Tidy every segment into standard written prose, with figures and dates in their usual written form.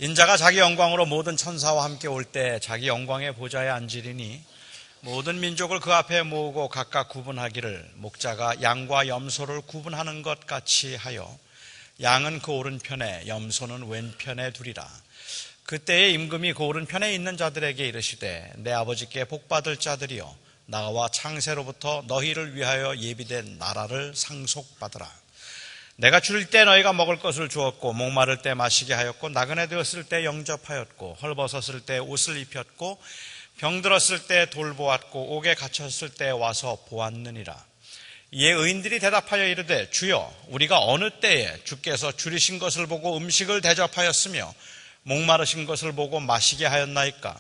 인자가 자기 영광으로 모든 천사와 함께 올 때 자기 영광의 보좌에 앉으리니 모든 민족을 그 앞에 모으고 각각 구분하기를 목자가 양과 염소를 구분하는 것 같이 하여 양은 그 오른편에 염소는 왼편에 두리라. 그때에 임금이 그 오른편에 있는 자들에게 이르시되 내 아버지께 복받을 자들이여 나와 창세로부터 너희를 위하여 예비된 나라를 상속받으라. 내가 줄 때 너희가 먹을 것을 주었고 목마를 때 마시게 하였고 나그네 되었을 때 영접하였고 헐벗었을 때 옷을 입혔고 병들었을 때 돌보았고 옥에 갇혔을 때 와서 보았느니라. 이에 의인들이 대답하여 이르되 주여 우리가 어느 때에 주께서 줄이신 것을 보고 음식을 대접하였으며 목마르신 것을 보고 마시게 하였나이까?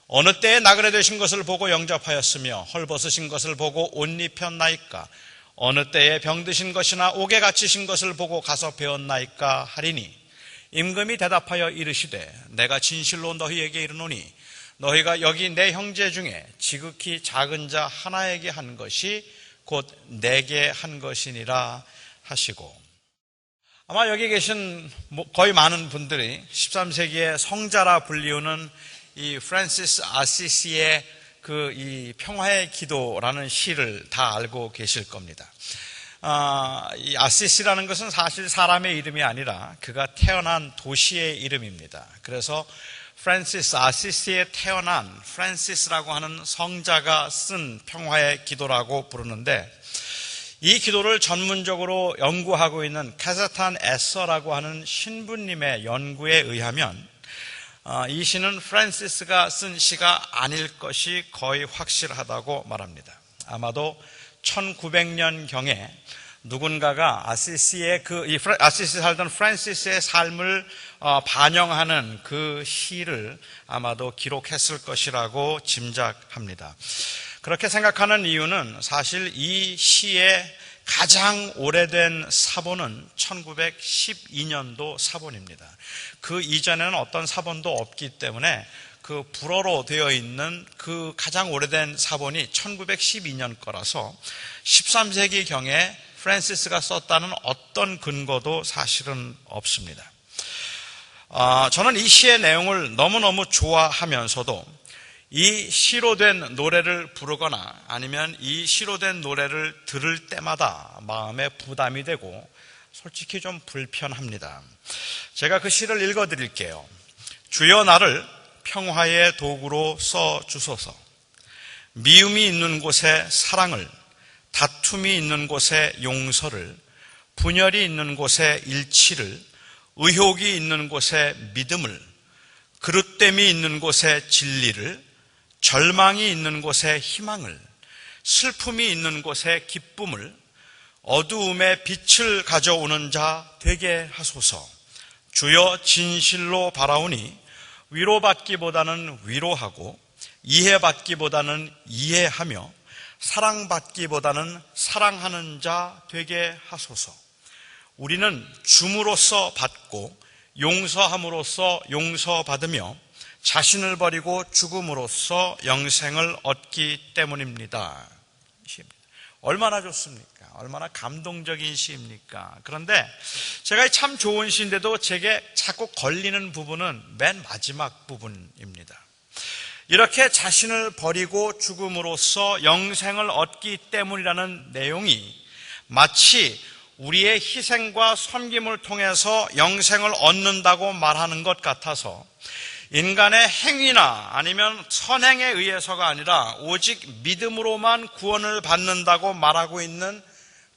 어느 때에 나그네 되신 것을 보고 영접하였으며 헐벗으신 것을 보고 옷 입혔나이까? 어느 때에 병드신 것이나 옥에 갇히신 것을 보고 가서 배웠나이까 하리니 임금이 대답하여 이르시되 내가 진실로 너희에게 이르노니 너희가 여기 내 형제 중에 지극히 작은 자 하나에게 한 것이 곧 내게 한 것이니라 하시고. 아마 여기 계신 거의 많은 분들이 13세기의 성자라 불리우는 이 프란시스 아시시의 이 평화의 기도라는 시를 다 알고 계실 겁니다. 이 아시시라는 것은 사실 사람의 이름이 아니라 그가 태어난 도시의 이름입니다. 그래서 프란시스 아시시에 태어난 프란시스라고 하는 성자가 쓴 평화의 기도라고 부르는데 이 기도를 전문적으로 연구하고 있는 카자탄 에서라고 하는 신부님의 연구에 의하면 이 시는 프란시스가 쓴 시가 아닐 것이 거의 확실하다고 말합니다. 아마도 1900년경에 누군가가 아시시의 아시시 살던 프란시스의 삶을 반영하는 그 시를 아마도 기록했을 것이라고 짐작합니다. 그렇게 생각하는 이유는 사실 이 시의 가장 오래된 사본은 1912년도 사본입니다. 그 이전에는 어떤 사본도 없기 때문에 그 불어로 되어 있는 그 가장 오래된 사본이 1912년 거라서 13세기경에 프란시스가 썼다는 어떤 근거도 사실은 없습니다. 저는 이 시의 내용을 너무너무 좋아하면서도 이 시로 된 노래를 부르거나 아니면 이 시로 된 노래를 들을 때마다 마음에 부담이 되고 솔직히 좀 불편합니다. 제가 그 시를 읽어드릴게요. 주여 나를 평화의 도구로 써주소서. 미움이 있는 곳에 사랑을, 다툼이 있는 곳에 용서를, 분열이 있는 곳에 일치를, 의혹이 있는 곳에 믿음을, 그릇됨이 있는 곳에 진리를, 절망이 있는 곳에 희망을, 슬픔이 있는 곳에 기쁨을, 어두움에 빛을 가져오는 자 되게 하소서. 주여 진실로 바라오니 위로받기보다는 위로하고 이해받기보다는 이해하며 사랑받기보다는 사랑하는 자 되게 하소서. 우리는 줌으로써 받고 용서함으로써 용서받으며 자신을 버리고 죽음으로써 영생을 얻기 때문입니다. 얼마나 좋습니까? 얼마나 감동적인 시입니까? 그런데 제가 참 좋은 시인데도 제게 자꾸 걸리는 부분은 맨 마지막 부분입니다. 이렇게 자신을 버리고 죽음으로써 영생을 얻기 때문이라는 내용이 마치 우리의 희생과 섬김을 통해서 영생을 얻는다고 말하는 것 같아서 인간의 행위나 아니면 선행에 의해서가 아니라 오직 믿음으로만 구원을 받는다고 말하고 있는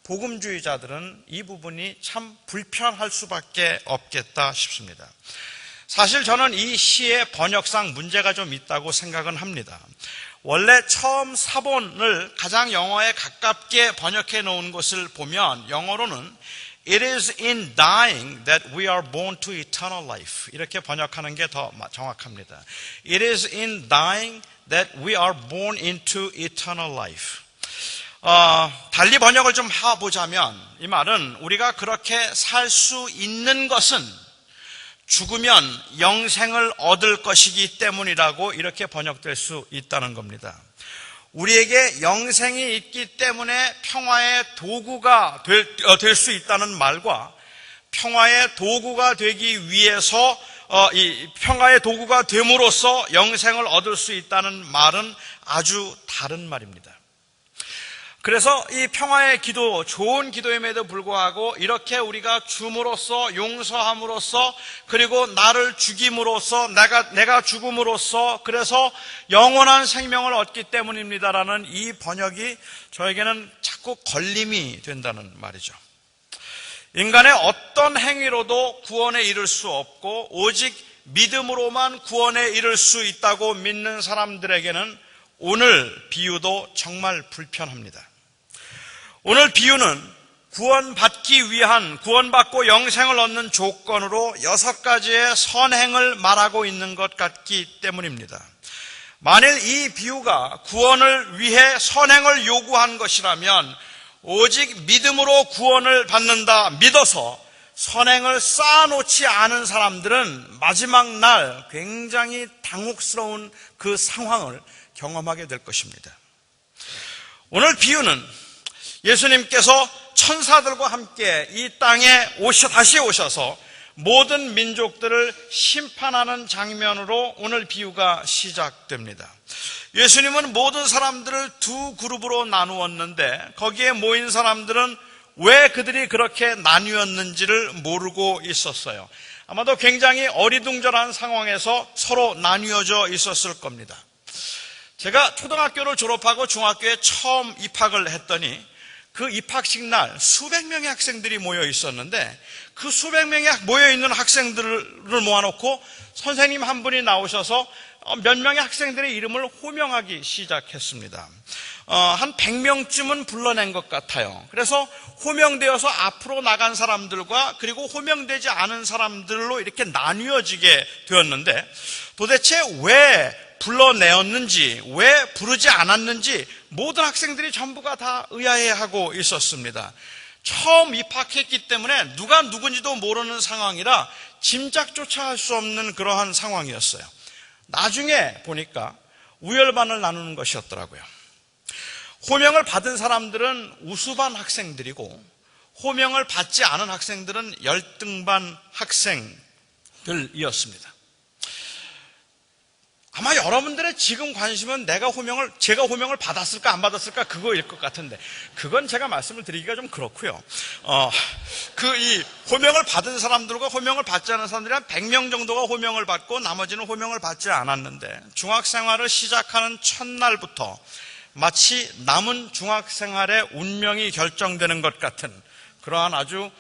복음주의자들은 이 부분이 참 불편할 수밖에 없겠다 싶습니다. 사실 저는 이 시의 번역상 문제가 좀 있다고 생각은 합니다. 원래 처음 사본을 가장 영어에 가깝게 번역해 놓은 것을 보면 영어로는 It is in dying that we are born to eternal life. 이렇게 번역하는 게 더 정확합니다. It is in dying that we are born into eternal life. 달리 번역을 좀 해보자면 이 말은 우리가 그렇게 살 수 있는 것은 죽으면 영생을 얻을 것이기 때문이라고 이렇게 번역될 수 있다는 겁니다. 우리에게 영생이 있기 때문에 평화의 도구가 될 수 있다는 말과 평화의 도구가 되기 위해서 이 평화의 도구가 됨으로써 영생을 얻을 수 있다는 말은 아주 다른 말입니다. 그래서 이 평화의 기도, 좋은 기도임에도 불구하고 이렇게 우리가 줌으로써, 용서함으로써, 그리고 나를 죽임으로써, 내가 죽음으로써, 그래서 영원한 생명을 얻기 때문입니다라는 이 번역이 저에게는 자꾸 걸림이 된다는 말이죠. 인간의 어떤 행위로도 구원에 이를 수 없고 오직 믿음으로만 구원에 이를 수 있다고 믿는 사람들에게는 오늘 비유도 정말 불편합니다. 오늘 비유는 구원받기 위한, 구원받고 영생을 얻는 조건으로 6가지의 선행을 말하고 있는 것 같기 때문입니다. 만일 이 비유가 구원을 위해 선행을 요구한 것이라면 오직 믿음으로 구원을 받는다 믿어서 선행을 쌓아놓지 않은 사람들은 마지막 날 굉장히 당혹스러운 그 상황을 경험하게 될 것입니다. 오늘 비유는 예수님께서 천사들과 함께 이 땅에 다시 오셔서 모든 민족들을 심판하는 장면으로 오늘 비유가 시작됩니다. 예수님은 모든 사람들을 두 그룹으로 나누었는데 거기에 모인 사람들은 왜 그들이 그렇게 나뉘었는지를 모르고 있었어요. 아마도 굉장히 어리둥절한 상황에서 서로 나뉘어져 있었을 겁니다. 제가 초등학교를 졸업하고 중학교에 처음 입학을 했더니 그 입학식 날 수백 명의 학생들이 모여 있었는데 그 수백 명이 모여 있는 학생들을 모아놓고 선생님 한 분이 나오셔서 몇 명의 학생들의 이름을 호명하기 시작했습니다. 한 100명쯤은 불러낸 것 같아요. 그래서 호명되어서 앞으로 나간 사람들과 그리고 호명되지 않은 사람들로 이렇게 나뉘어지게 되었는데 도대체 왜 불러내었는지, 왜 부르지 않았는지 모든 학생들이 전부가 다 의아해하고 있었습니다. 처음 입학했기 때문에 누가 누군지도 모르는 상황이라 짐작조차 할 수 없는 그러한 상황이었어요. 나중에 보니까 우열반을 나누는 것이었더라고요. 호명을 받은 사람들은 우수반 학생들이고 호명을 받지 않은 학생들은 열등반 학생들이었습니다. 아마 여러분들의 지금 관심은 제가 호명을 받았을까 안 받았을까 그거일 것 같은데 그건 제가 말씀을 드리기가 좀 그렇고요. 이 호명을 받은 사람들과 호명을 받지 않은 사람들이 한 100명 정도가 호명을 받고 나머지는 호명을 받지 않았는데 중학생활을 시작하는 첫날부터 마치 남은 중학생활의 운명이 결정되는 것 같은 그러한 아주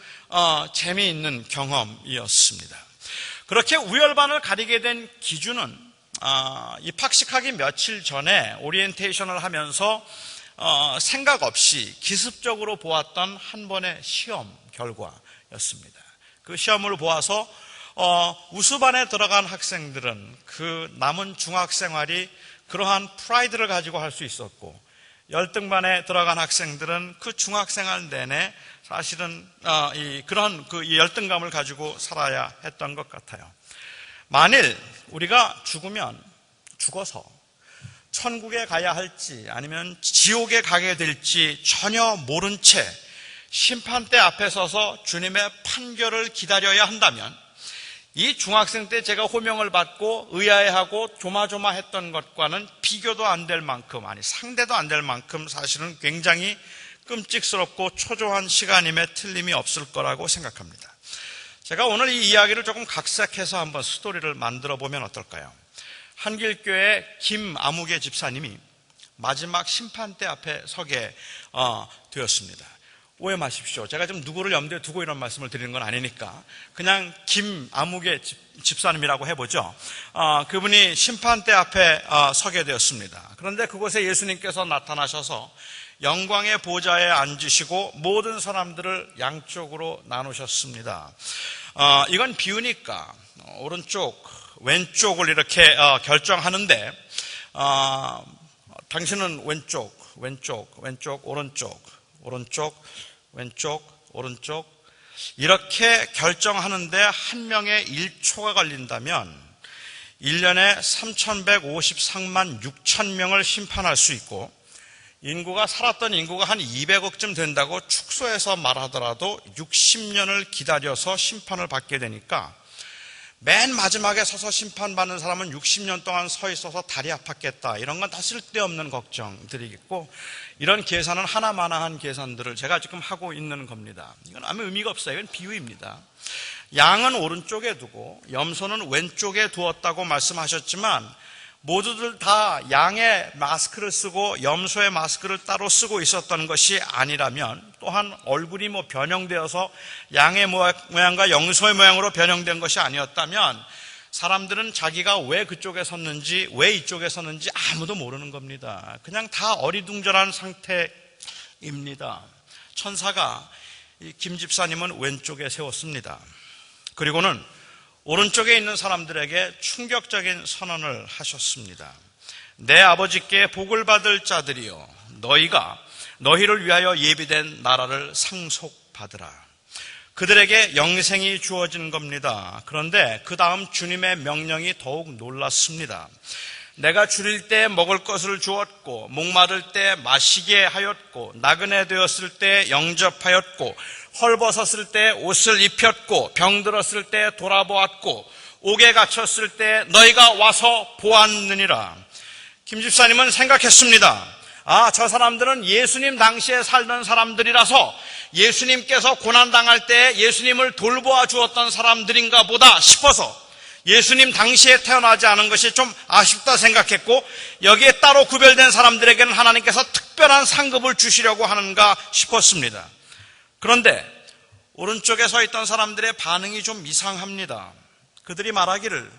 재미있는 경험이었습니다. 그렇게 우열반을 가리게 된 기준은 입학식하기 며칠 전에 오리엔테이션을 하면서 생각 없이 기습적으로 보았던 한 번의 시험 결과였습니다. 그 시험을 보아서 우수반에 들어간 학생들은 그 남은 중학생활이 그러한 프라이드를 가지고 할 수 있었고 열등반에 들어간 학생들은 그 중학생활 내내 사실은 그런 이 열등감을 가지고 살아야 했던 것 같아요. 만일 우리가 죽어서 천국에 가야 할지 아니면 지옥에 가게 될지 전혀 모른 채 심판대 앞에 서서 주님의 판결을 기다려야 한다면 이 중학생 때 제가 호명을 받고 의아해하고 조마조마했던 것과는 비교도 안 될 만큼, 상대도 안 될 만큼 사실은 굉장히 끔찍스럽고 초조한 시간임에 틀림이 없을 거라고 생각합니다. 제가 오늘 이 이야기를 조금 각색해서 한번 스토리를 만들어 보면 어떨까요? 한길교회 김아무개 집사님이 마지막 심판대 앞에 서게 되었습니다. 오해 마십시오. 제가 좀 누구를 염두에 두고 이런 말씀을 드리는 건 아니니까 그냥 김아무개 집사님이라고 해보죠. 그분이 심판대 앞에 서게 되었습니다. 그런데 그곳에 예수님께서 나타나셔서 영광의 보좌에 앉으시고 모든 사람들을 양쪽으로 나누셨습니다. 이건 비유니까 오른쪽, 왼쪽을 이렇게 결정하는데 당신은 왼쪽, 오른쪽, 왼쪽, 오른쪽 이렇게 결정하는데 한 명의 1초가 걸린다면 1년에 3,153만 6천 명을 심판할 수 있고 살았던 인구가 한 200억쯤 된다고 축소해서 말하더라도 60년을 기다려서 심판을 받게 되니까 맨 마지막에 서서 심판받는 사람은 60년 동안 서 있어서 다리 아팠겠다. 이런 건 다 쓸데없는 걱정들이겠고, 이런 계산은 하나마나한 계산들을 제가 지금 하고 있는 겁니다. 이건 아무 의미가 없어요. 이건 비유입니다. 양은 오른쪽에 두고 염소는 왼쪽에 두었다고 말씀하셨지만, 모두들 다 양의 마스크를 쓰고 염소의 마스크를 따로 쓰고 있었던 것이 아니라면, 또한 얼굴이 변형되어서 양의 모양과 염소의 모양으로 변형된 것이 아니었다면 사람들은 자기가 왜 그쪽에 섰는지 왜 이쪽에 섰는지 아무도 모르는 겁니다. 그냥 다 어리둥절한 상태입니다. 천사가 김 집사님은 왼쪽에 세웠습니다. 그리고는 오른쪽에 있는 사람들에게 충격적인 선언을 하셨습니다. 내 아버지께 복을 받을 자들이여, 너희가 너희를 위하여 예비된 나라를 상속받으라. 그들에게 영생이 주어진 겁니다. 그런데 그 다음 주님의 명령이 더욱 놀랐습니다. 내가 줄일 때 먹을 것을 주었고, 목마를 때 마시게 하였고, 나그네 되었을 때 영접하였고, 헐벗었을 때 옷을 입혔고, 병들었을 때 돌아보았고, 옥에 갇혔을 때 너희가 와서 보았느니라. 김 집사님은 생각했습니다. 저 사람들은 예수님 당시에 살던 사람들이라서 예수님께서 고난당할 때 예수님을 돌보아 주었던 사람들인가 보다 싶어서 예수님 당시에 태어나지 않은 것이 좀 아쉽다 생각했고, 여기에 따로 구별된 사람들에게는 하나님께서 특별한 상급을 주시려고 하는가 싶었습니다. 그런데 오른쪽에 서 있던 사람들의 반응이 좀 이상합니다. 그들이 말하기를,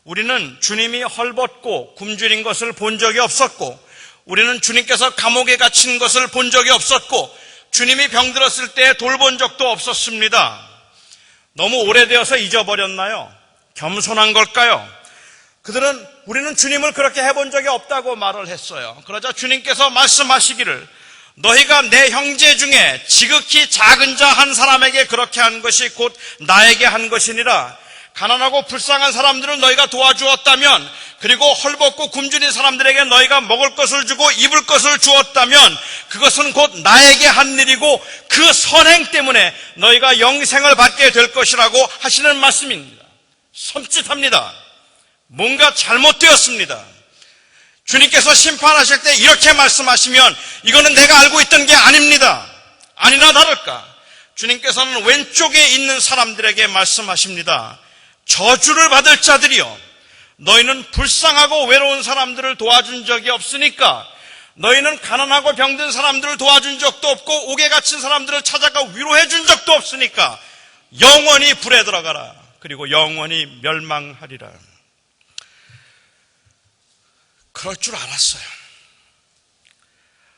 우리는 주님이 헐벗고 굶주린 것을 본 적이 없었고, 우리는 주님께서 감옥에 갇힌 것을 본 적이 없었고, 주님이 병들었을 때 돌본 적도 없었습니다. 너무 오래되어서 잊어버렸나요? 겸손한 걸까요? 그들은 우리는 주님을 그렇게 해본 적이 없다고 말을 했어요. 그러자 주님께서 말씀하시기를, 너희가 내 형제 중에 지극히 작은 자 한 사람에게 그렇게 한 것이 곧 나에게 한 것이니라. 가난하고 불쌍한 사람들을 너희가 도와주었다면, 그리고 헐벗고 굶주린 사람들에게 너희가 먹을 것을 주고 입을 것을 주었다면 그것은 곧 나에게 한 일이고 그 선행 때문에 너희가 영생을 받게 될 것이라고 하시는 말씀입니다. 섬찟합니다. 뭔가 잘못되었습니다. 주님께서 심판하실 때 이렇게 말씀하시면 이거는 내가 알고 있던 게 아닙니다. 아니나 다를까, 주님께서는 왼쪽에 있는 사람들에게 말씀하십니다. 저주를 받을 자들이여, 너희는 불쌍하고 외로운 사람들을 도와준 적이 없으니까, 너희는 가난하고 병든 사람들을 도와준 적도 없고 옥에 갇힌 사람들을 찾아가 위로해 준 적도 없으니까 영원히 불에 들어가라. 그리고 영원히 멸망하리라. 그럴 줄 알았어요.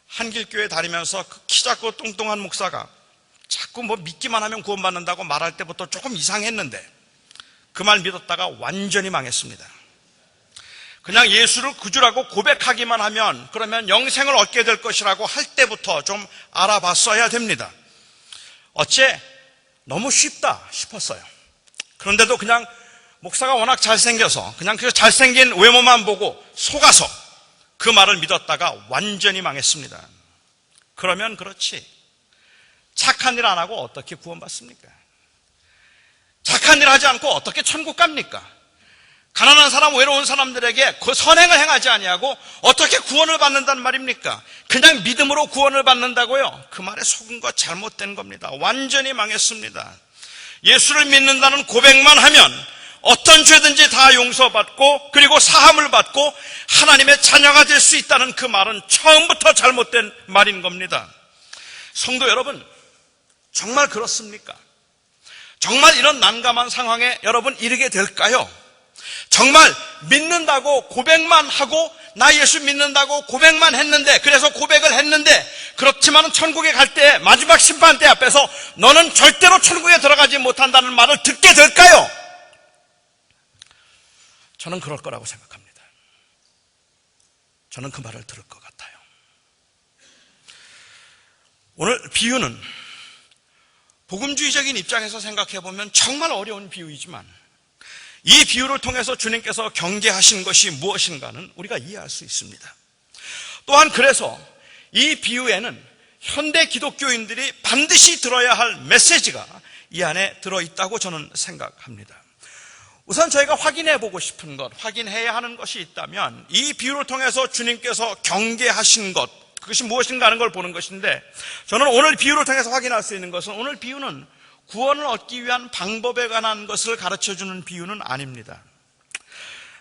한길교회 다니면서 그 키 작고 뚱뚱한 목사가 자꾸 믿기만 하면 구원받는다고 말할 때부터 조금 이상했는데, 그 말 믿었다가 완전히 망했습니다. 그냥 예수를 구주라고 고백하기만 하면 그러면 영생을 얻게 될 것이라고 할 때부터 좀 알아봤어야 됩니다. 어째 너무 쉽다 싶었어요. 그런데도 그냥 목사가 워낙 잘생겨서 그냥 그 잘생긴 외모만 보고 속아서 그 말을 믿었다가 완전히 망했습니다. 그러면 그렇지, 착한 일 안 하고 어떻게 구원받습니까? 착한 일 하지 않고 어떻게 천국 갑니까? 가난한 사람, 외로운 사람들에게 그 선행을 행하지 아니하고 어떻게 구원을 받는단 말입니까? 그냥 믿음으로 구원을 받는다고요? 그 말에 속은 거 잘못된 겁니다. 완전히 망했습니다. 예수를 믿는다는 고백만 하면 어떤 죄든지 다 용서받고 그리고 사함을 받고 하나님의 자녀가 될 수 있다는 그 말은 처음부터 잘못된 말인 겁니다. 성도 여러분, 정말 그렇습니까? 정말 이런 난감한 상황에 여러분 이르게 될까요? 정말 믿는다고 고백만 하고, 나 예수 믿는다고 고백만 했는데, 그래서 고백을 했는데, 그렇지만 천국에 갈 때 마지막 심판대 앞에서 너는 절대로 천국에 들어가지 못한다는 말을 듣게 될까요? 저는 그럴 거라고 생각합니다. 저는 그 말을 들을 것 같아요. 오늘 비유는 복음주의적인 입장에서 생각해보면 정말 어려운 비유이지만, 이 비유를 통해서 주님께서 경계하신 것이 무엇인가는 우리가 이해할 수 있습니다. 또한 그래서 이 비유에는 현대 기독교인들이 반드시 들어야 할 메시지가 이 안에 들어있다고 저는 생각합니다. 우선 저희가 확인해 보고 싶은 것, 확인해야 하는 것이 있다면 이 비유를 통해서 주님께서 경계하신 것, 그것이 무엇인가 하는 걸 보는 것인데, 저는 오늘 비유를 통해서 확인할 수 있는 것은 오늘 비유는 구원을 얻기 위한 방법에 관한 것을 가르쳐주는 비유는 아닙니다.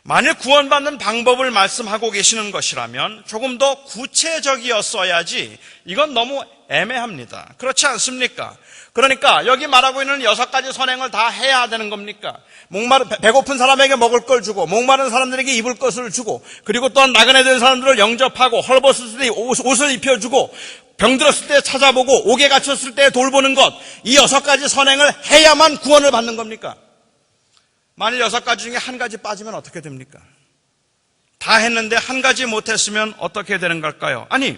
만일 구원받는 방법을 말씀하고 계시는 것이라면 조금 더 구체적이었어야지 이건 너무 애매합니다. 그렇지 않습니까? 그러니까 여기 말하고 있는 6가지 선행을 다 해야 되는 겁니까? 배고픈 사람에게 먹을 걸 주고, 목마른 사람들에게 입을 것을 주고, 그리고 또한 나그네 된 사람들을 영접하고, 헐벗을 때 옷을 입혀주고, 병들었을 때 찾아보고, 옥에 갇혔을 때 돌보는 것, 이 6가지 선행을 해야만 구원을 받는 겁니까? 만일 6가지 중에 한 가지 빠지면 어떻게 됩니까? 다 했는데 한 가지 못했으면 어떻게 되는 걸까요? 아니,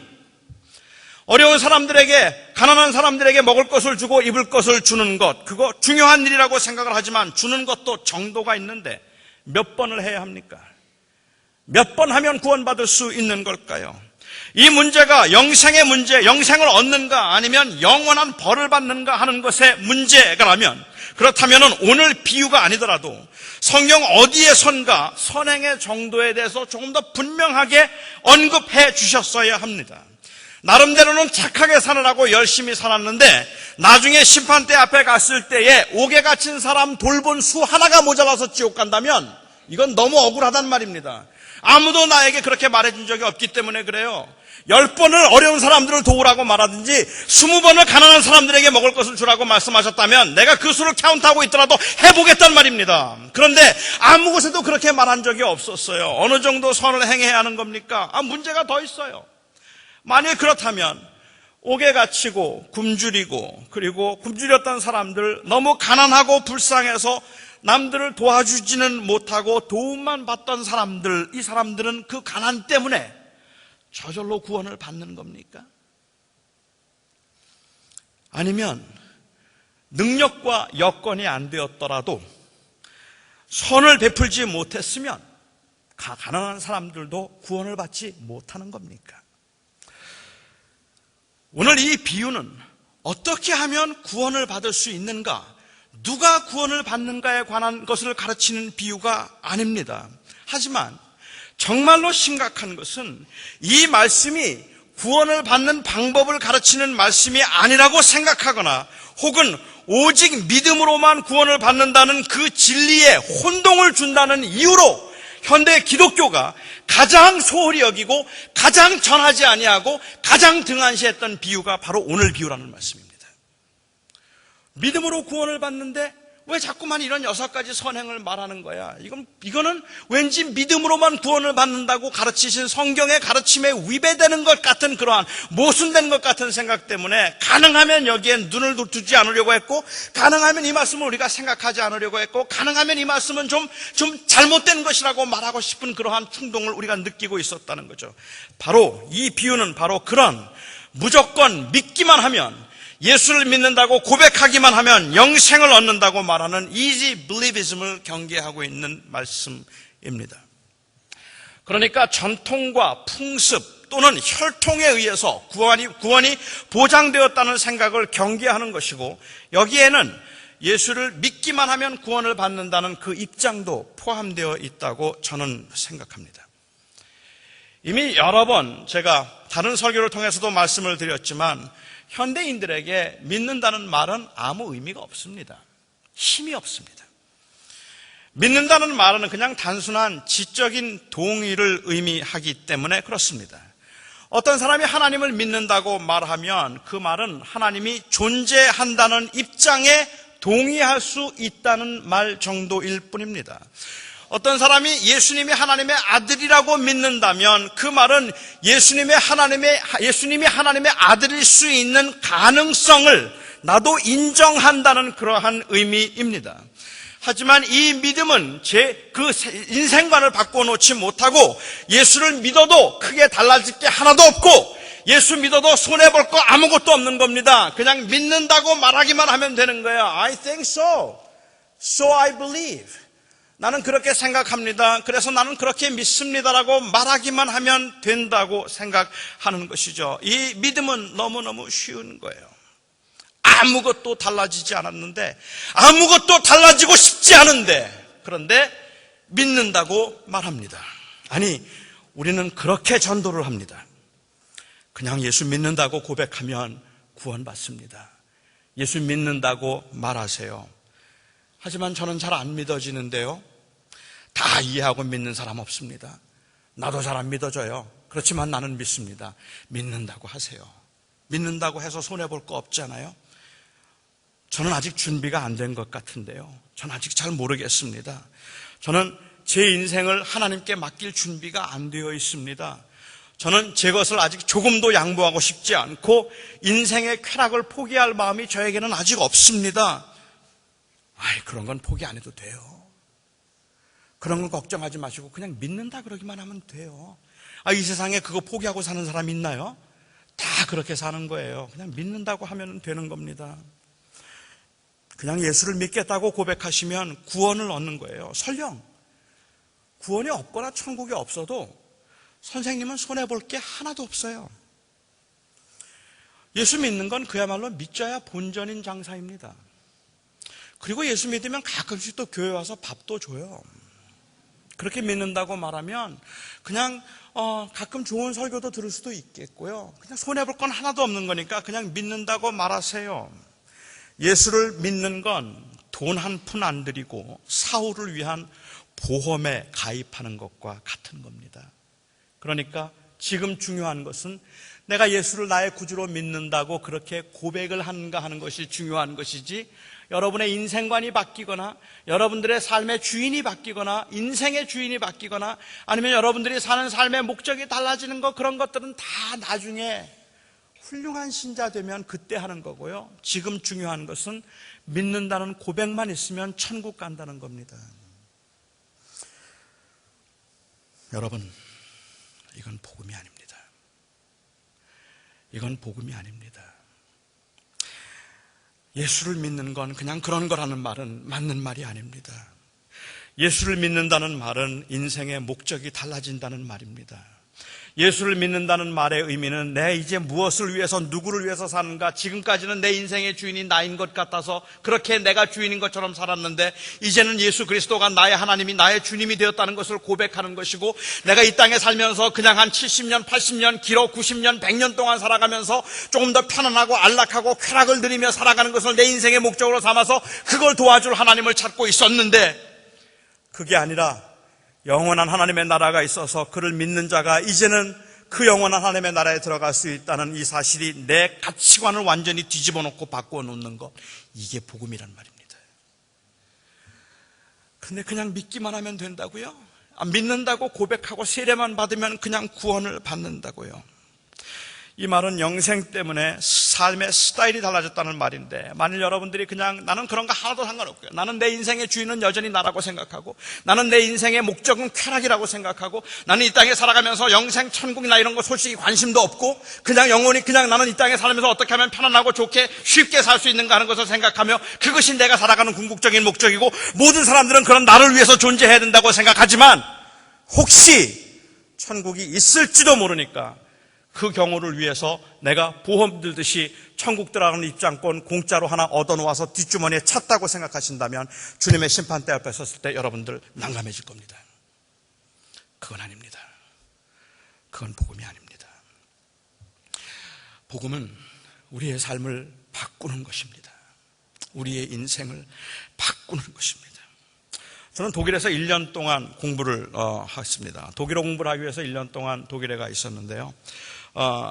어려운 사람들에게, 가난한 사람들에게 먹을 것을 주고 입을 것을 주는 것, 그거 중요한 일이라고 생각을 하지만 주는 것도 정도가 있는데 몇 번을 해야 합니까? 몇 번 하면 구원받을 수 있는 걸까요? 이 문제가 영생의 문제, 영생을 얻는가 아니면 영원한 벌을 받는가 하는 것의 문제라면, 그렇다면 오늘 비유가 아니더라도 성경 어디에선가 선행의 정도에 대해서 조금 더 분명하게 언급해 주셨어야 합니다. 나름대로는 착하게 살으라고 열심히 살았는데 나중에 심판대 앞에 갔을 때에 옥에 갇힌 사람 돌본 수 하나가 모자라서 지옥 간다면 이건 너무 억울하단 말입니다. 아무도 나에게 그렇게 말해준 적이 없기 때문에 그래요. 10번을 어려운 사람들을 도우라고 말하든지 20번을 가난한 사람들에게 먹을 것을 주라고 말씀하셨다면 내가 그 수를 카운트하고 있더라도 해보겠단 말입니다. 그런데 아무 곳에도 그렇게 말한 적이 없었어요. 어느 정도 선을 행해야 하는 겁니까? 문제가 더 있어요. 만일 그렇다면 옥에 갇히고 굶주리고, 그리고 굶주렸던 사람들, 너무 가난하고 불쌍해서 남들을 도와주지는 못하고 도움만 받던 사람들, 이 사람들은 그 가난 때문에 저절로 구원을 받는 겁니까? 아니면 능력과 여건이 안 되었더라도 선을 베풀지 못했으면 가난한 사람들도 구원을 받지 못하는 겁니까? 오늘 이 비유는 어떻게 하면 구원을 받을 수 있는가, 누가 구원을 받는가에 관한 것을 가르치는 비유가 아닙니다. 하지만 정말로 심각한 것은 이 말씀이 구원을 받는 방법을 가르치는 말씀이 아니라고 생각하거나 혹은 오직 믿음으로만 구원을 받는다는 그 진리에 혼동을 준다는 이유로 현대 기독교가 가장 소홀히 여기고 가장 전하지 아니하고 가장 등한시했던 비유가 바로 오늘 비유라는 말씀입니다. 믿음으로 구원을 받는데 왜 자꾸만 이런 6가지 선행을 말하는 거야? 이거는 왠지 믿음으로만 구원을 받는다고 가르치신 성경의 가르침에 위배되는 것 같은, 그러한 모순된 것 같은 생각 때문에 가능하면 여기에 눈을 두지 않으려고 했고, 가능하면 이 말씀을 우리가 생각하지 않으려고 했고, 가능하면 이 말씀은 좀 잘못된 것이라고 말하고 싶은 그러한 충동을 우리가 느끼고 있었다는 거죠. 바로 이 비유는 바로 그런 무조건 믿기만 하면, 예수를 믿는다고 고백하기만 하면 영생을 얻는다고 말하는 easy believism을 경계하고 있는 말씀입니다. 그러니까 전통과 풍습 또는 혈통에 의해서 구원이 보장되었다는 생각을 경계하는 것이고, 여기에는 예수를 믿기만 하면 구원을 받는다는 그 입장도 포함되어 있다고 저는 생각합니다. 이미 여러 번 제가 다른 설교를 통해서도 말씀을 드렸지만 현대인들에게 믿는다는 말은 아무 의미가 없습니다. 힘이 없습니다. 믿는다는 말은 그냥 단순한 지적인 동의를 의미하기 때문에 그렇습니다. 어떤 사람이 하나님을 믿는다고 말하면 그 말은 하나님이 존재한다는 입장에 동의할 수 있다는 말 정도일 뿐입니다. 어떤 사람이 예수님이 하나님의 아들이라고 믿는다면 그 말은 예수님이 하나님의 아들일 수 있는 가능성을 나도 인정한다는 그러한 의미입니다. 하지만 이 믿음은 그 인생관을 바꿔놓지 못하고 예수를 믿어도 크게 달라질 게 하나도 없고 예수 믿어도 손해볼 거 아무것도 없는 겁니다. 그냥 믿는다고 말하기만 하면 되는 거예요. I think so. So I believe. 나는 그렇게 생각합니다. 그래서 나는 그렇게 믿습니다라고 말하기만 하면 된다고 생각하는 것이죠. 이 믿음은 너무너무 쉬운 거예요. 아무것도 달라지지 않았는데, 아무것도 달라지고 싶지 않은데, 그런데 믿는다고 말합니다. 아니, 우리는 그렇게 전도를 합니다. 그냥 예수 믿는다고 고백하면 구원받습니다. 예수 믿는다고 말하세요. 하지만 저는 잘 안 믿어지는데요. 다 이해하고 믿는 사람 없습니다. 나도 잘 안 믿어져요. 그렇지만 나는 믿습니다. 믿는다고 하세요. 믿는다고 해서 손해볼 거 없잖아요. 저는 아직 준비가 안 된 것 같은데요. 저는 아직 잘 모르겠습니다. 저는 제 인생을 하나님께 맡길 준비가 안 되어 있습니다. 저는 제 것을 아직 조금도 양보하고 싶지 않고 인생의 쾌락을 포기할 마음이 저에게는 아직 없습니다. 그런 건 포기 안 해도 돼요. 그런 건 걱정하지 마시고 그냥 믿는다 그러기만 하면 돼요. 이 세상에 그거 포기하고 사는 사람 있나요? 다 그렇게 사는 거예요. 그냥 믿는다고 하면 되는 겁니다. 그냥 예수를 믿겠다고 고백하시면 구원을 얻는 거예요. 설령 구원이 없거나 천국이 없어도 선생님은 손해볼 게 하나도 없어요. 예수 믿는 건 그야말로 믿져야 본전인 장사입니다. 그리고 예수 믿으면 가끔씩 또 교회 와서 밥도 줘요. 그렇게 믿는다고 말하면 그냥 가끔 좋은 설교도 들을 수도 있겠고요. 그냥 손해볼 건 하나도 없는 거니까 그냥 믿는다고 말하세요. 예수를 믿는 건 돈 한 푼 안 들이고 사후를 위한 보험에 가입하는 것과 같은 겁니다. 그러니까 지금 중요한 것은 내가 예수를 나의 구주로 믿는다고 그렇게 고백을 하는가 하는 것이 중요한 것이지, 여러분의 인생관이 바뀌거나 여러분들의 삶의 주인이 바뀌거나 인생의 주인이 바뀌거나 아니면 여러분들이 사는 삶의 목적이 달라지는 것, 그런 것들은 다 나중에 훌륭한 신자 되면 그때 하는 거고요. 지금 중요한 것은 믿는다는 고백만 있으면 천국 간다는 겁니다. 여러분, 이건 복음이 아닙니다. 이건 복음이 아닙니다. 예수를 믿는 건 그냥 그런 거라는 말은 맞는 말이 아닙니다. 예수를 믿는다는 말은 인생의 목적이 달라진다는 말입니다. 예수를 믿는다는 말의 의미는 내 이제 무엇을 위해서, 누구를 위해서 사는가, 지금까지는 내 인생의 주인이 나인 것 같아서 그렇게 내가 주인인 것처럼 살았는데 이제는 예수 그리스도가 나의 하나님이, 나의 주님이 되었다는 것을 고백하는 것이고, 내가 이 땅에 살면서 그냥 한 70년, 80년, 길어 90년, 100년 동안 살아가면서 조금 더 편안하고 안락하고 쾌락을 누리며 살아가는 것을 내 인생의 목적으로 삼아서 그걸 도와줄 하나님을 찾고 있었는데, 그게 아니라 영원한 하나님의 나라가 있어서 그를 믿는 자가 이제는 그 영원한 하나님의 나라에 들어갈 수 있다는 이 사실이 내 가치관을 완전히 뒤집어 놓고 바꾸어 놓는 것, 이게 복음이란 말입니다. 근데 그냥 믿기만 하면 된다고요? 믿는다고 고백하고 세례만 받으면 그냥 구원을 받는다고요? 이 말은 영생 때문에 삶의 스타일이 달라졌다는 말인데, 만일 여러분들이 그냥 나는 그런 거 하나도 상관없고요, 나는 내 인생의 주인은 여전히 나라고 생각하고, 나는 내 인생의 목적은 쾌락이라고 생각하고, 나는 이 땅에 살아가면서 영생, 천국이나 이런 거 솔직히 관심도 없고 그냥 영원히 그냥 나는 이 땅에 살면서 어떻게 하면 편안하고 좋게 쉽게 살 수 있는가 하는 것을 생각하며 그것이 내가 살아가는 궁극적인 목적이고, 모든 사람들은 그런 나를 위해서 존재해야 된다고 생각하지만 혹시 천국이 있을지도 모르니까 그 경우를 위해서 내가 보험 들듯이 천국 들어가는 입장권 공짜로 하나 얻어놓아서 뒷주머니에 찼다고 생각하신다면 주님의 심판대 앞에 섰을 때 여러분들 난감해질 겁니다. 그건 아닙니다. 그건 복음이 아닙니다. 복음은 우리의 삶을 바꾸는 것입니다. 우리의 인생을 바꾸는 것입니다. 저는 독일에서 1년 동안 공부를 했습니다. 독일어 공부를 하기 위해서 1년 동안 독일에 가 있었는데요.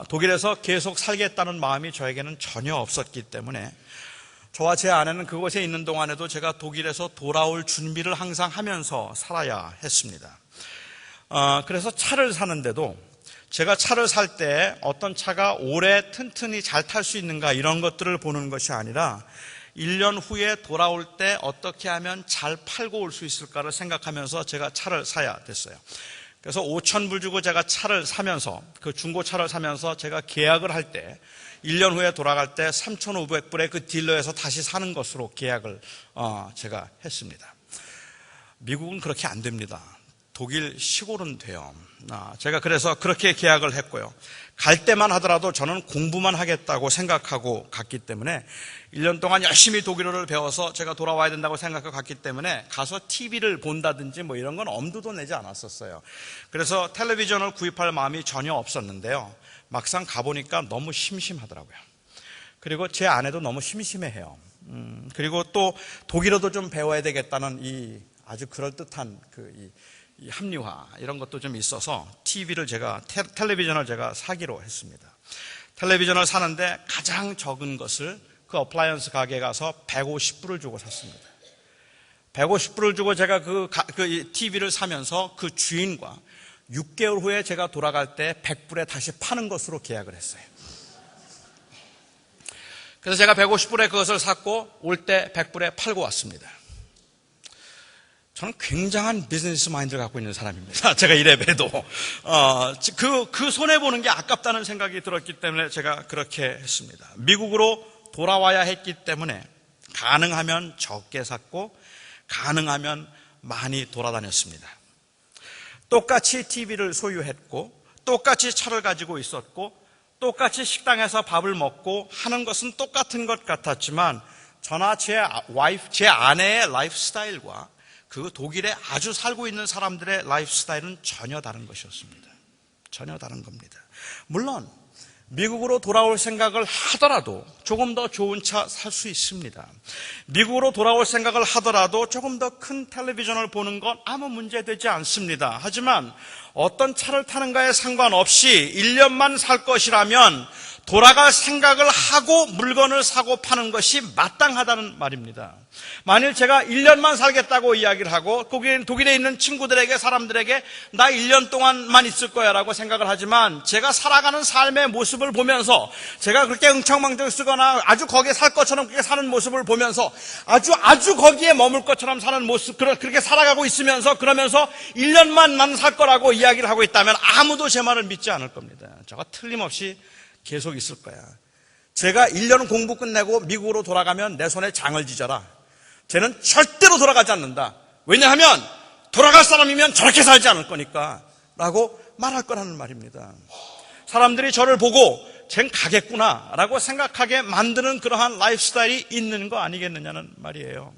독일에서 계속 살겠다는 마음이 저에게는 전혀 없었기 때문에 저와 제 아내는 그곳에 있는 동안에도 제가 독일에서 돌아올 준비를 항상 하면서 살아야 했습니다. 그래서 차를 사는데도 제가 차를 살 때 어떤 차가 오래 튼튼히 잘 탈 수 있는가 이런 것들을 보는 것이 아니라 1년 후에 돌아올 때 어떻게 하면 잘 팔고 올 수 있을까를 생각하면서 제가 차를 사야 됐어요. 그래서 5,000불 주고 제가 차를 사면서, 그 중고차를 사면서 제가 계약을 할 때 1년 후에 돌아갈 때 3,500불에 그 딜러에서 다시 사는 것으로 계약을 제가 했습니다. 미국은 그렇게 안 됩니다. 독일 시골은 돼요. 제가 그래서 그렇게 계약을 했고요. 갈 때만 하더라도 저는 공부만 하겠다고 생각하고 갔기 때문에 1년 동안 열심히 독일어를 배워서 제가 돌아와야 된다고 생각하고 갔기 때문에 가서 TV를 본다든지 뭐 이런 건 엄두도 내지 않았었어요. 그래서 텔레비전을 구입할 마음이 전혀 없었는데요. 막상 가보니까 너무 심심하더라고요. 그리고 제 아내도 너무 심심해해요. 그리고 또 독일어도 좀 배워야 되겠다는 이 아주 그럴듯한 이 합리화 이런 것도 좀 있어서 텔레비전을 제가 사기로 했습니다. 텔레비전을 사는데 가장 적은 것을 그 어플라이언스 가게에 가서 150불을 주고 샀습니다. 150불을 주고 제가 그 TV를 사면서 그 주인과 6개월 후에 제가 돌아갈 때 100불에 다시 파는 것으로 계약을 했어요. 그래서 제가 150불에 그것을 샀고 올 때 100불에 팔고 왔습니다. 저는 굉장한 비즈니스 마인드를 갖고 있는 사람입니다. 제가 이래봬도 그 손해보는 게 아깝다는 생각이 들었기 때문에 제가 그렇게 했습니다. 미국으로 돌아와야 했기 때문에 가능하면 적게 샀고 가능하면 많이 돌아다녔습니다. 똑같이 TV를 소유했고 똑같이 차를 가지고 있었고 똑같이 식당에서 밥을 먹고 하는 것은 똑같은 것 같았지만 저나 제 아내의 라이프 스타일과 그 독일에 아주 살고 있는 사람들의 라이프 스타일은 전혀 다른 것이었습니다. 전혀 다른 겁니다. 물론 미국으로 돌아올 생각을 하더라도 조금 더 좋은 차 살 수 있습니다. 미국으로 돌아올 생각을 하더라도 조금 더 큰 텔레비전을 보는 건 아무 문제 되지 않습니다. 하지만 어떤 차를 타는가에 상관없이 1년만 살 것이라면 돌아갈 생각을 하고 물건을 사고 파는 것이 마땅하다는 말입니다. 만일 제가 1년만 살겠다고 이야기를 하고 독일에 있는 친구들에게 사람들에게 나 1년 동안만 있을 거야 라고 생각을 하지만 제가 살아가는 삶의 모습을 보면서 제가 그렇게 흥청망청 쓰거나 아주 거기에 살 것처럼 그렇게 사는 모습을 보면서 아주 거기에 머물 것처럼 사는 모습 그렇게 살아가고 있으면서 그러면서 1년만 난 살 거라고 이야기를 하고 있다면 아무도 제 말을 믿지 않을 겁니다. 저가 틀림없이 계속 있을 거야. 제가 1년 공부 끝내고 미국으로 돌아가면 내 손에 장을 지져라. 쟤는 절대로 돌아가지 않는다. 왜냐하면 돌아갈 사람이면 저렇게 살지 않을 거니까 라고 말할 거라는 말입니다. 사람들이 저를 보고 쟨 가겠구나 라고 생각하게 만드는 그러한 라이프 스타일이 있는 거 아니겠느냐는 말이에요.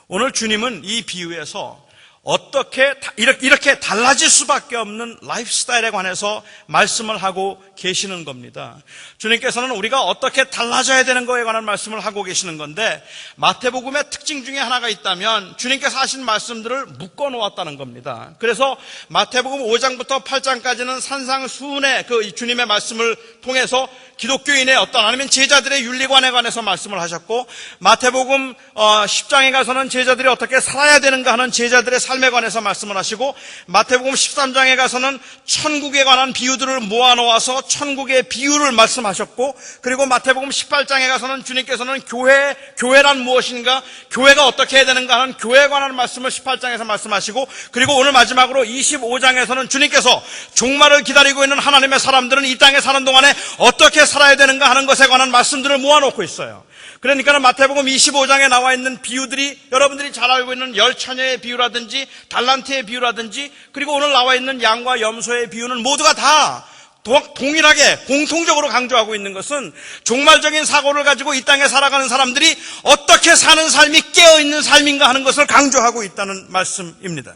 오늘 주님은 이 비유에서 어떻게 이렇게 달라질 수밖에 없는 라이프 스타일에 관해서 말씀을 하고 계시는 겁니다. 주님께서는 우리가 어떻게 달라져야 되는 거에 관한 말씀을 하고 계시는 건데 마태복음의 특징 중에 하나가 있다면 주님께서 하신 말씀들을 묶어 놓았다는 겁니다. 그래서 마태복음 5장부터 8장까지는 산상수훈의 그 주님의 말씀을 통해서 기독교인의 아니면 제자들의 윤리관에 관해서 말씀을 하셨고 마태복음 10장에 가서는 제자들이 어떻게 살아야 되는가 하는 제자들의 삶에 관해서 말씀을 하시고 마태복음 13장에 가서는 천국에 관한 비유들을 모아놓아서 천국의 비유를 말씀하셨고 그리고 마태복음 18장에 가서는 주님께서는 교회란 무엇인가 교회가 어떻게 해야 되는가 하는 교회에 관한 말씀을 18장에서 말씀하시고 그리고 오늘 마지막으로 25장에서는 주님께서 종말을 기다리고 있는 하나님의 사람들은 이 땅에 사는 동안에 어떻게 살아야 되는가 하는 것에 관한 말씀들을 모아놓고 있어요. 그러니까 마태복음 25장에 나와 있는 비유들이 여러분들이 잘 알고 있는 열 처녀의 비유라든지 달란트의 비유라든지 그리고 오늘 나와 있는 양과 염소의 비유는 모두가 다 동일하게 공통적으로 강조하고 있는 것은 종말적인 사고를 가지고 이 땅에 살아가는 사람들이 어떻게 사는 삶이 깨어있는 삶인가 하는 것을 강조하고 있다는 말씀입니다.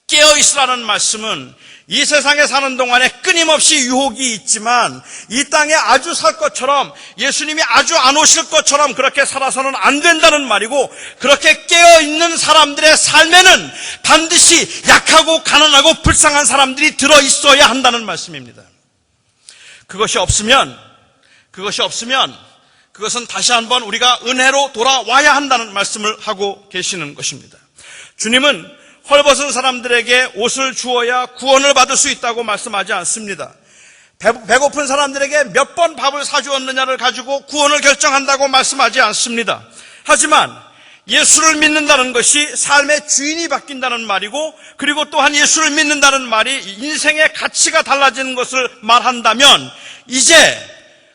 깨어있으라는 말씀은 이 세상에 사는 동안에 끊임없이 유혹이 있지만 이 땅에 아주 살 것처럼 예수님이 아주 안 오실 것처럼 그렇게 살아서는 안 된다는 말이고 그렇게 깨어있는 사람들의 삶에는 반드시 약하고 가난하고 불쌍한 사람들이 들어있어야 한다는 말씀입니다. 그것이 없으면 그것은 다시 한번 우리가 은혜로 돌아와야 한다는 말씀을 하고 계시는 것입니다. 주님은 헐벗은 사람들에게 옷을 주어야 구원을 받을 수 있다고 말씀하지 않습니다. 배고픈 사람들에게 몇 번 밥을 사주었느냐를 가지고 구원을 결정한다고 말씀하지 않습니다. 하지만 예수를 믿는다는 것이 삶의 주인이 바뀐다는 말이고 그리고 또한 예수를 믿는다는 말이 인생의 가치가 달라지는 것을 말한다면 이제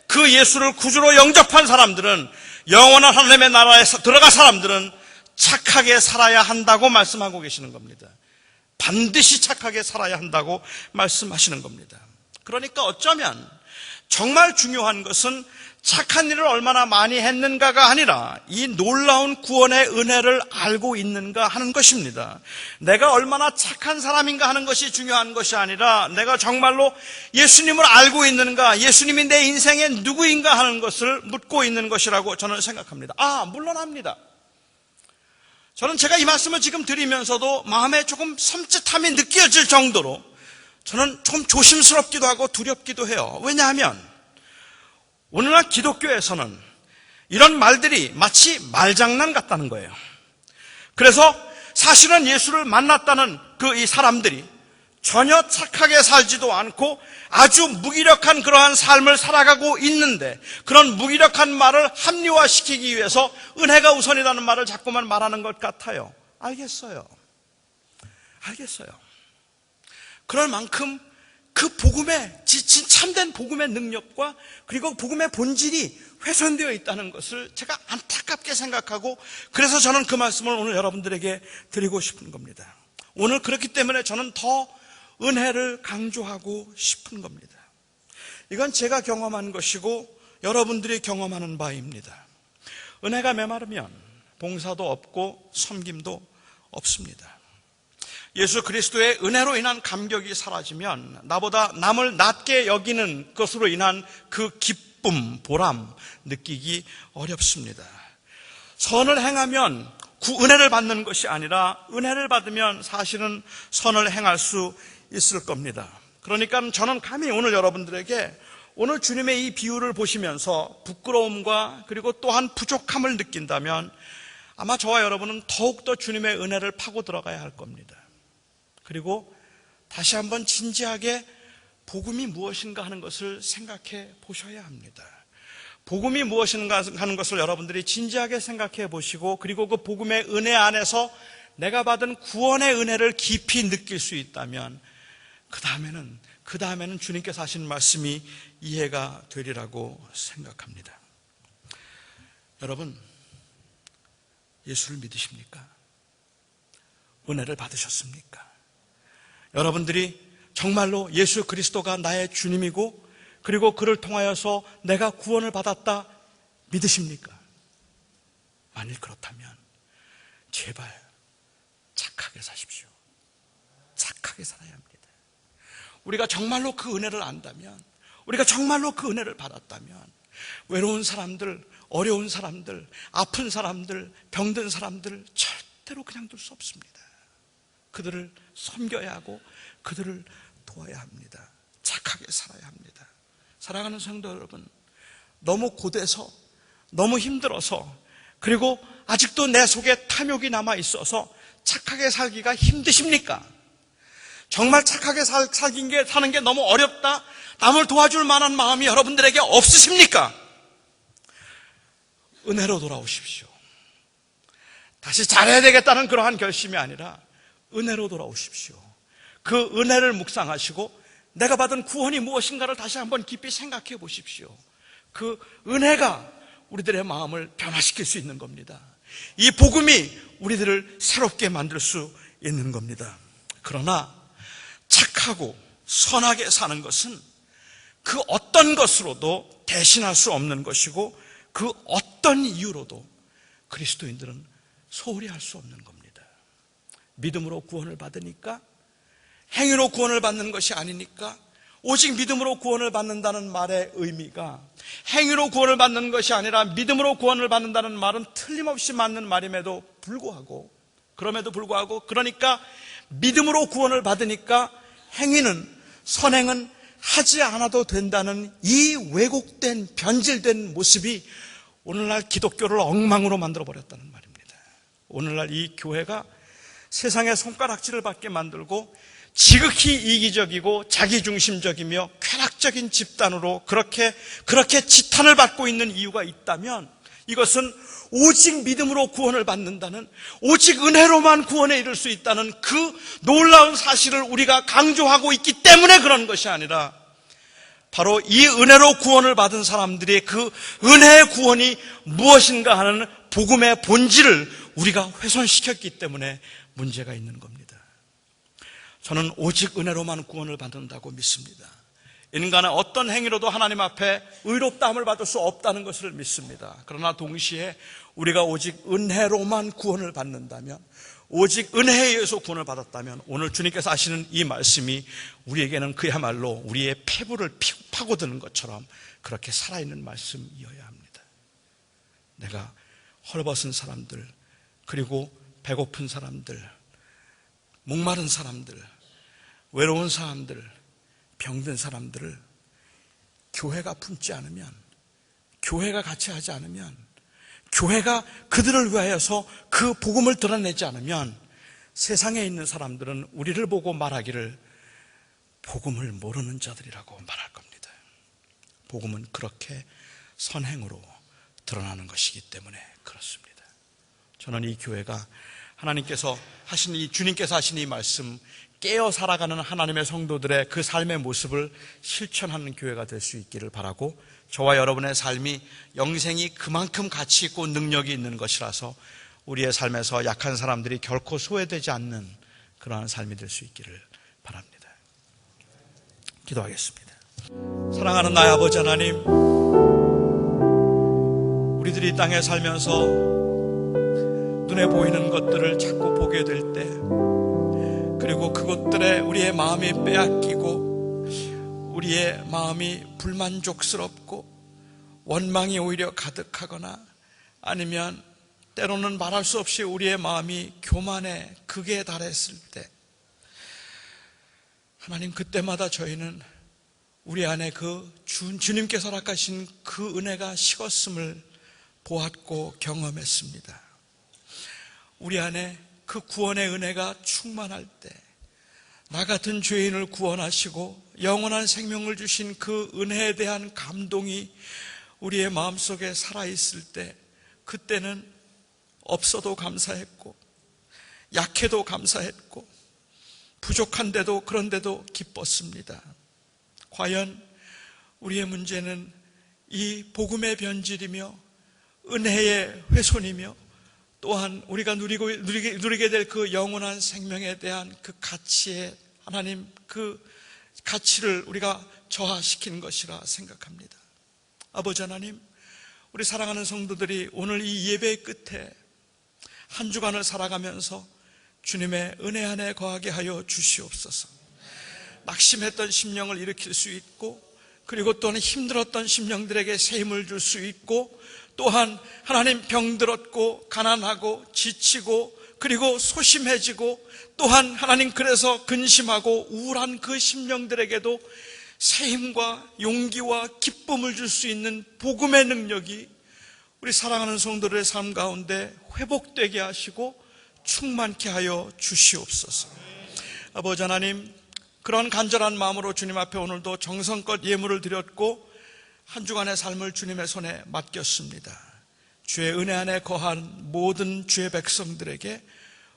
그 예수를 구주로 영접한 사람들은 영원한 하나님의 나라에 들어갈 사람들은 착하게 살아야 한다고 말씀하고 계시는 겁니다. 반드시 착하게 살아야 한다고 말씀하시는 겁니다. 그러니까 어쩌면 정말 중요한 것은 착한 일을 얼마나 많이 했는가가 아니라 이 놀라운 구원의 은혜를 알고 있는가 하는 것입니다. 내가 얼마나 착한 사람인가 하는 것이 중요한 것이 아니라 내가 정말로 예수님을 알고 있는가, 예수님이 내 인생의 누구인가 하는 것을 묻고 있는 것이라고 저는 생각합니다. 물론 합니다. 저는 제가 이 말씀을 지금 드리면서도 마음에 조금 섬찟함이 느껴질 정도로 저는 좀 조심스럽기도 하고 두렵기도 해요. 왜냐하면 오늘날 기독교에서는 이런 말들이 마치 말장난 같다는 거예요. 그래서 사실은 예수를 만났다는 이 사람들이 전혀 착하게 살지도 않고 아주 무기력한 그러한 삶을 살아가고 있는데 그런 무기력한 말을 합리화시키기 위해서 은혜가 우선이라는 말을 자꾸만 말하는 것 같아요. 알겠어요. 그럴 만큼 그 복음의 참된 복음의 능력과 그리고 복음의 본질이 훼손되어 있다는 것을 제가 안타깝게 생각하고 그래서 저는 그 말씀을 오늘 여러분들에게 드리고 싶은 겁니다. 오늘 그렇기 때문에 저는 더 은혜를 강조하고 싶은 겁니다. 이건 제가 경험한 것이고 여러분들이 경험하는 바입니다. 은혜가 메마르면 봉사도 없고 섬김도 없습니다. 예수 그리스도의 은혜로 인한 감격이 사라지면 나보다 남을 낮게 여기는 것으로 인한 그 기쁨, 보람 느끼기 어렵습니다. 선을 행하면 은혜를 받는 것이 아니라 은혜를 받으면 사실은 선을 행할 수 있을 겁니다. 그러니까 저는 감히 오늘 여러분들에게 오늘 주님의 이 비유를 보시면서 부끄러움과 그리고 또한 부족함을 느낀다면 아마 저와 여러분은 더욱더 주님의 은혜를 파고 들어가야 할 겁니다. 그리고 다시 한번 진지하게 복음이 무엇인가 하는 것을 생각해 보셔야 합니다. 복음이 무엇인가 하는 것을 여러분들이 진지하게 생각해 보시고 그리고 그 복음의 은혜 안에서 내가 받은 구원의 은혜를 깊이 느낄 수 있다면 그 다음에는 주님께서 하신 말씀이 이해가 되리라고 생각합니다. 여러분, 예수를 믿으십니까? 은혜를 받으셨습니까? 여러분들이 정말로 예수 그리스도가 나의 주님이고 그리고 그를 통하여서 내가 구원을 받았다 믿으십니까? 만일 그렇다면 제발 착하게 사십시오. 착하게 살아야 합니다. 우리가 정말로 그 은혜를 안다면, 우리가 정말로 그 은혜를 받았다면 외로운 사람들, 어려운 사람들, 아픈 사람들, 병든 사람들을 절대로 그냥 둘 수 없습니다. 그들을 섬겨야 하고 그들을 도와야 합니다. 착하게 살아야 합니다. 사랑하는 성도 여러분, 너무 고돼서 너무 힘들어서 그리고 아직도 내 속에 탐욕이 남아 있어서 착하게 살기가 힘드십니까? 정말 착하게 사는 게 너무 어렵다, 남을 도와줄 만한 마음이 여러분들에게 없으십니까? 은혜로 돌아오십시오. 다시 잘해야 되겠다는 그러한 결심이 아니라 은혜로 돌아오십시오. 그 은혜를 묵상하시고 내가 받은 구원이 무엇인가를 다시 한번 깊이 생각해 보십시오. 그 은혜가 우리들의 마음을 변화시킬 수 있는 겁니다. 이 복음이 우리들을 새롭게 만들 수 있는 겁니다. 그러나 착하고 선하게 사는 것은 그 어떤 것으로도 대신할 수 없는 것이고 그 어떤 이유로도 그리스도인들은 소홀히 할 수 없는 겁니다. 믿음으로 구원을 받으니까, 행위로 구원을 받는 것이 아니니까, 오직 믿음으로 구원을 받는다는 말의 의미가 행위로 구원을 받는 것이 아니라 믿음으로 구원을 받는다는 말은 틀림없이 맞는 말임에도 불구하고, 그러니까 믿음으로 구원을 받으니까 행위는, 선행은 하지 않아도 된다는 이 왜곡된, 변질된 모습이 오늘날 기독교를 엉망으로 만들어버렸다는 말입니다. 오늘날 이 교회가 세상의 손가락질을 받게 만들고 지극히 이기적이고 자기중심적이며 쾌락적인 집단으로 그렇게 지탄을 받고 있는 이유가 있다면 이것은 오직 믿음으로 구원을 받는다는, 오직 은혜로만 구원에 이를 수 있다는 그 놀라운 사실을 우리가 강조하고 있기 때문에 그런 것이 아니라 바로 이 은혜로 구원을 받은 사람들의 그 은혜의 구원이 무엇인가 하는 복음의 본질을 우리가 훼손시켰기 때문에 문제가 있는 겁니다. 저는 오직 은혜로만 구원을 받는다고 믿습니다. 인간의 어떤 행위로도 하나님 앞에 의롭다함을 받을 수 없다는 것을 믿습니다. 그러나 동시에 우리가 오직 은혜로만 구원을 받는다면, 오직 은혜에 의해서 구원을 받았다면, 오늘 주님께서 하시는 이 말씀이 우리에게는 그야말로 우리의 폐부를 파고드는 것처럼 그렇게 살아있는 말씀이어야 합니다. 내가 헐벗은 사람들, 그리고 배고픈 사람들, 목마른 사람들, 외로운 사람들, 병든 사람들을 교회가 품지 않으면, 교회가 같이 하지 않으면, 교회가 그들을 위하여서 그 복음을 드러내지 않으면 세상에 있는 사람들은 우리를 보고 말하기를 복음을 모르는 자들이라고 말할 겁니다. 복음은 그렇게 선행으로 드러나는 것이기 때문에 그렇습니다. 저는 이 교회가 하나님께서 하신 이 주님께서 하신 이 말씀, 깨어 살아가는 하나님의 성도들의 그 삶의 모습을 실천하는 교회가 될 수 있기를 바라고, 저와 여러분의 삶이 영생이 그만큼 가치 있고 능력이 있는 것이라서 우리의 삶에서 약한 사람들이 결코 소외되지 않는 그러한 삶이 될 수 있기를 바랍니다. 기도하겠습니다. 사랑하는 나의 아버지 하나님, 우리들이 이 땅에 살면서 눈에 보이는 것들을 자꾸 보게 될 때, 그리고 그것들에 우리의 마음이 빼앗기고 우리의 마음이 불만족스럽고 원망이 오히려 가득하거나, 아니면 때로는 말할 수 없이 우리의 마음이 교만의 극에 달했을 때, 하나님, 그때마다 저희는 우리 안에 그 주님께서 허락하신 그 은혜가 식었음을 보았고 경험했습니다. 우리 안에 그 구원의 은혜가 충만할 때, 나 같은 죄인을 구원하시고 영원한 생명을 주신 그 은혜에 대한 감동이 우리의 마음속에 살아있을 때, 그때는 없어도 감사했고 약해도 감사했고 부족한데도 그런데도 기뻤습니다. 과연 우리의 문제는 이 복음의 변질이며 은혜의 훼손이며, 또한 우리가 누리게 될 그 영원한 생명에 대한 그 가치에, 하나님, 그 가치를 우리가 저하시킨 것이라 생각합니다. 아버지 하나님, 우리 사랑하는 성도들이 오늘 이 예배의 끝에 한 주간을 살아가면서 주님의 은혜 안에 거하게 하여 주시옵소서. 낙심했던 심령을 일으킬 수 있고, 그리고 또한 힘들었던 심령들에게 새 힘을 줄 수 있고, 또한 하나님, 병들었고 가난하고 지치고 그리고 소심해지고, 또한 하나님 그래서 근심하고 우울한 그 심령들에게도 새 힘과 용기와 기쁨을 줄 수 있는 복음의 능력이 우리 사랑하는 성도들의 삶 가운데 회복되게 하시고 충만케 하여 주시옵소서. 아버지 하나님, 그런 간절한 마음으로 주님 앞에 오늘도 정성껏 예물을 드렸고 한 주간의 삶을 주님의 손에 맡겼습니다. 주의 은혜 안에 거한 모든 주의 백성들에게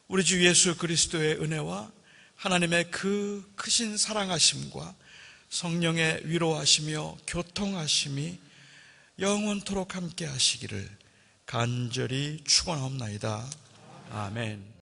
우리 주 예수 그리스도의 은혜와 하나님의 그 크신 사랑하심과 성령의 위로하시며 교통하심이 영원토록 함께 하시기를 간절히 축원하옵나이다. 아멘.